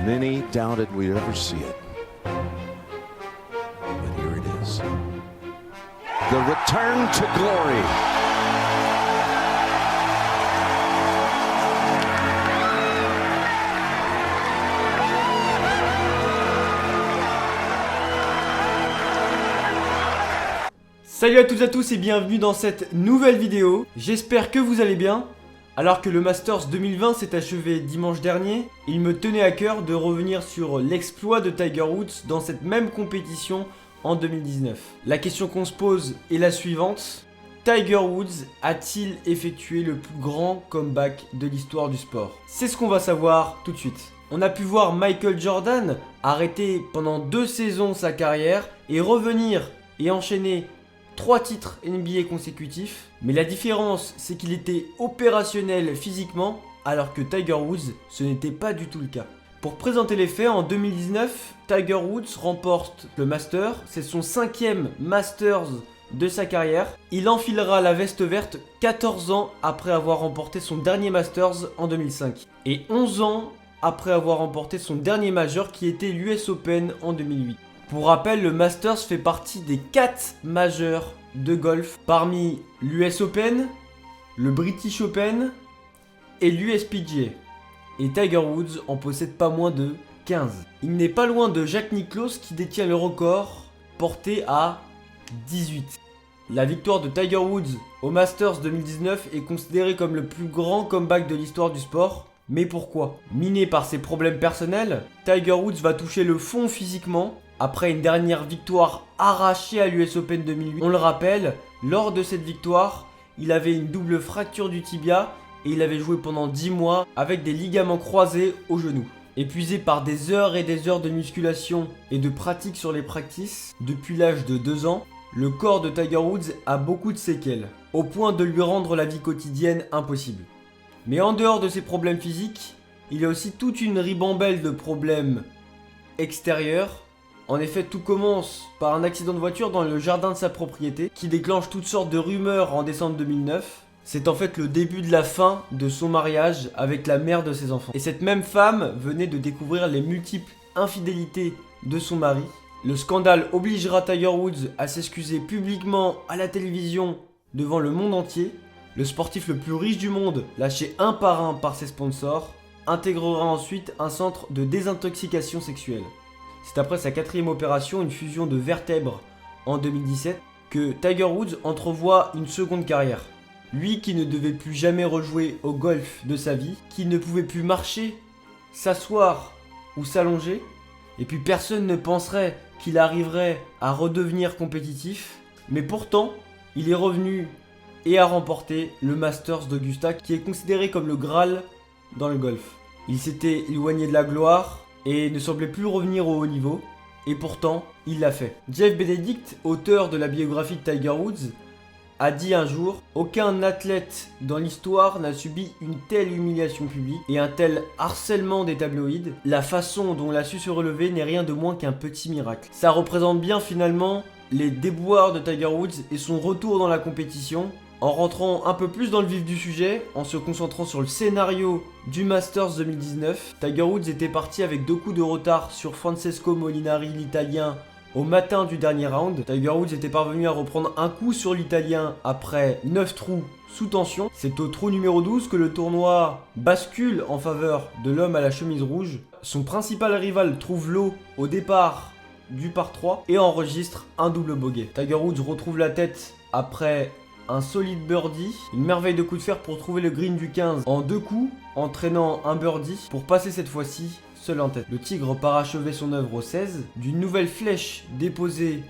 Many doubted we'd ever see it. But here it is. The return to glory. Salut à toutes et à tous et bienvenue dans cette nouvelle vidéo. J'espère que vous allez bien. Alors que le Masters 2020 s'est achevé dimanche dernier, il me tenait à cœur de revenir sur l'exploit de Tiger Woods dans cette même compétition en 2019. La question qu'on se pose est la suivante. Tiger Woods a-t-il effectué le plus grand comeback de l'histoire du sport? C'est ce qu'on va savoir tout de suite. On a pu voir Michael Jordan arrêter pendant 2 saisons sa carrière et revenir et enchaîner 3 titres NBA consécutifs, mais la différence c'est qu'il était opérationnel physiquement alors que Tiger Woods ce n'était pas du tout le cas. Pour présenter les faits, en 2019, Tiger Woods remporte le Master, c'est son 5e Masters de sa carrière. Il enfilera la veste verte 14 ans après avoir remporté son dernier Masters en 2005 et 11 ans après avoir remporté son dernier Major qui était l'US Open en 2008. Pour rappel, le Masters fait partie des 4 majeurs de golf parmi l'US Open, le British Open et l'USPGA. Et Tiger Woods en possède pas moins de 15. Il n'est pas loin de Jack Nicklaus qui détient le record porté à 18. La victoire de Tiger Woods au Masters 2019 est considérée comme le plus grand comeback de l'histoire du sport. Mais pourquoi? Miné par ses problèmes personnels, Tiger Woods va toucher le fond physiquement après une dernière victoire arrachée à l'US Open 2008. On le rappelle, lors de cette victoire, il avait une double fracture du tibia et il avait joué pendant 10 mois avec des ligaments croisés au genou. Épuisé par des heures et des heures de musculation et de pratique sur les practices, depuis l'âge de 2 ans, le corps de Tiger Woods a beaucoup de séquelles, au point de lui rendre la vie quotidienne impossible. Mais en dehors de ces problèmes physiques, il y a aussi toute une ribambelle de problèmes extérieurs. En effet, tout commence par un accident de voiture dans le jardin de sa propriété qui déclenche toutes sortes de rumeurs en décembre 2009. C'est en fait le début de la fin de son mariage avec la mère de ses enfants. Et cette même femme venait de découvrir les multiples infidélités de son mari. Le scandale obligera Tiger Woods à s'excuser publiquement à la télévision devant le monde entier. Le sportif le plus riche du monde, lâché un par ses sponsors, intégrera ensuite un centre de désintoxication sexuelle. C'est après sa 4e opération, une fusion de vertèbres en 2017, que Tiger Woods entrevoit une seconde carrière. Lui qui ne devait plus jamais rejouer au golf de sa vie, qui ne pouvait plus marcher, s'asseoir ou s'allonger, et puis personne ne penserait qu'il arriverait à redevenir compétitif, mais pourtant, il est revenu et a remporté le Masters d'Augusta qui est considéré comme le Graal dans le golf. Il s'était éloigné de la gloire et ne semblait plus revenir au haut niveau, et pourtant, il l'a fait. Jeff Benedict, auteur de la biographie de Tiger Woods, a dit un jour « Aucun athlète dans l'histoire n'a subi une telle humiliation publique et un tel harcèlement des tabloïds. La façon dont il a su se relever n'est rien de moins qu'un petit miracle. » Ça représente bien finalement les déboires de Tiger Woods et son retour dans la compétition. En rentrant un peu plus dans le vif du sujet, en se concentrant sur le scénario du Masters 2019, Tiger Woods était parti avec 2 coups de retard sur Francesco Molinari, l'Italien, au matin du dernier round. Tiger Woods était parvenu à reprendre un coup sur l'Italien après 9 trous sous tension. C'est au trou numéro 12 que le tournoi bascule en faveur de l'homme à la chemise rouge. Son principal rival trouve l'eau au départ du par 3 et enregistre un double bogey. Tiger Woods retrouve la tête après un solide birdie, une merveille de coup de fer pour trouver le green du 15 en 2 coups, entraînant un birdie pour passer cette fois-ci seul en tête. Le Tigre parachever son œuvre au 16, d'une nouvelle flèche déposée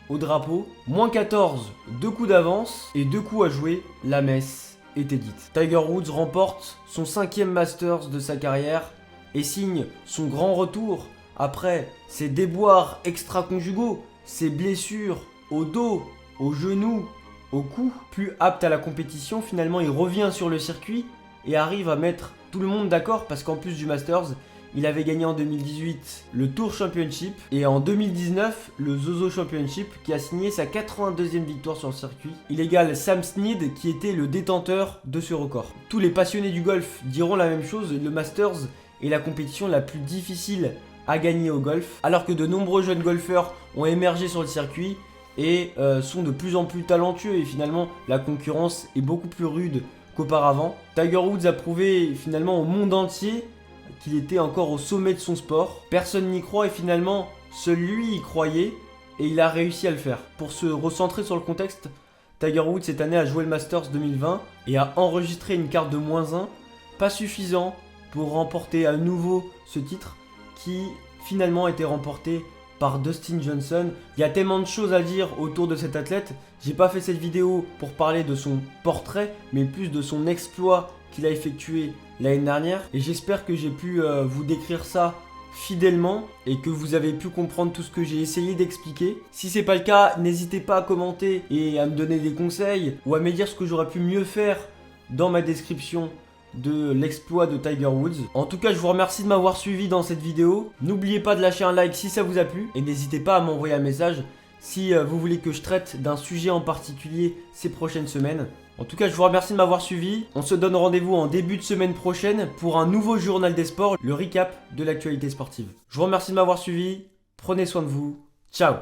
au drapeau, moins 14, 2 coups d'avance et 2 coups à jouer, la messe était dite. Tiger Woods remporte son 5e Masters de sa carrière et signe son grand retour après ses déboires extra-conjugaux, ses blessures au dos, au genou, au cou. Plus apte à la compétition, finalement il revient sur le circuit et arrive à mettre tout le monde d'accord parce qu'en plus du Masters, il avait gagné en 2018 le Tour Championship et en 2019 le Zozo Championship qui a signé sa 82e victoire sur le circuit. Il égale Sam Snead qui était le détenteur de ce record. Tous les passionnés du golf diront la même chose, le Masters est la compétition la plus difficile à gagner au golf, alors que de nombreux jeunes golfeurs ont émergé sur le circuit et sont de plus en plus talentueux, et finalement la concurrence est beaucoup plus rude qu'auparavant. Tiger Woods a prouvé finalement au monde entier qu'il était encore au sommet de son sport. Personne n'y croit et finalement seul lui y croyait et il a réussi à le faire. Pour se recentrer sur le contexte, Tiger Woods cette année a joué le Masters 2020 et a enregistré une carte de -1, pas suffisant pour remporter à nouveau ce titre qui finalement a été remporté par Dustin Johnson. Il y a tellement de choses à dire autour de cet athlète. J'ai pas fait cette vidéo pour parler de son portrait, mais plus de son exploit qu'il a effectué l'année dernière. Et j'espère que j'ai pu vous décrire ça fidèlement et que vous avez pu comprendre tout ce que j'ai essayé d'expliquer. Si c'est pas le cas, n'hésitez pas à commenter et à me donner des conseils ou à me dire ce que j'aurais pu mieux faire dans ma description de l'exploit de Tiger Woods. En tout cas, je vous remercie de m'avoir suivi dans cette vidéo. N'oubliez pas de lâcher un like si ça vous a plu et n'hésitez pas à m'envoyer un message si vous voulez que je traite d'un sujet en particulier ces prochaines semaines. En tout cas, je vous remercie de m'avoir suivi. On se donne rendez-vous en début de semaine prochaine pour un nouveau journal des sports, le recap de l'actualité sportive. Je vous remercie de m'avoir suivi. Prenez soin de vous. Ciao.